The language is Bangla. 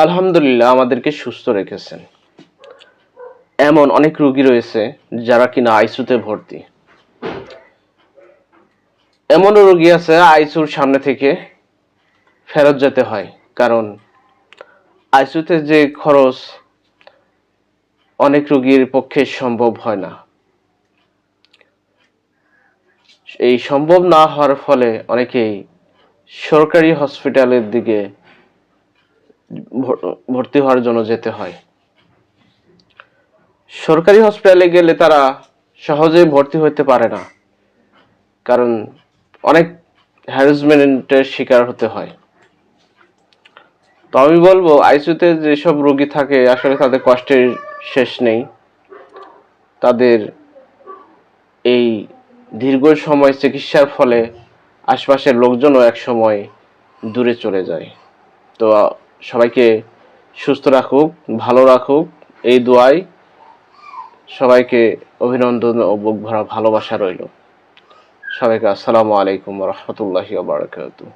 আলহামদুলিল্লাহ আমাদেরকে সুস্থ রেখেছেন। এমন অনেক রোগী রয়েছে যারা কিনা আইসিইউতে ভর্তি। এমনও রোগী আছে আইসিইউর সামনে থেকে ফেরত যেতে হয়, কারণ আইসিইউতে যে খরচ অনেক রোগীর পক্ষে সম্ভব হয় না। এই সম্ভব না হওয়ার ফলে অনেকেই সরকারি হসপিটালের দিকে ভর্তি হওয়ার জন্য যেতে হয়। সরকারি হসপিটালে গেলে তারা সহজেই ভর্তি হতে পারে না, কারণ অনেক হ্যারাসমেন্টের শিকার হতে হয়। তো আমি বলবো আইসিইউতে যেসব রোগী থাকে আসলে তাদের কষ্টের শেষ নেই। তাদের এই দীর্ঘ সময় চিকিৎসার ফলে আশপাশের লোকজনও এক সময় দূরে চলে যায়। তো সবাইকে সুস্থ রাখুক, ভালো রাখুক, এই দোয়ায় সবাইকে অভিনন্দন ও বুক ভরা ভালোবাসা রইল। সবাইকে আসসালামু আলাইকুম ওয়া রাহমাতুল্লাহি ওয়া বারাকাতুহু।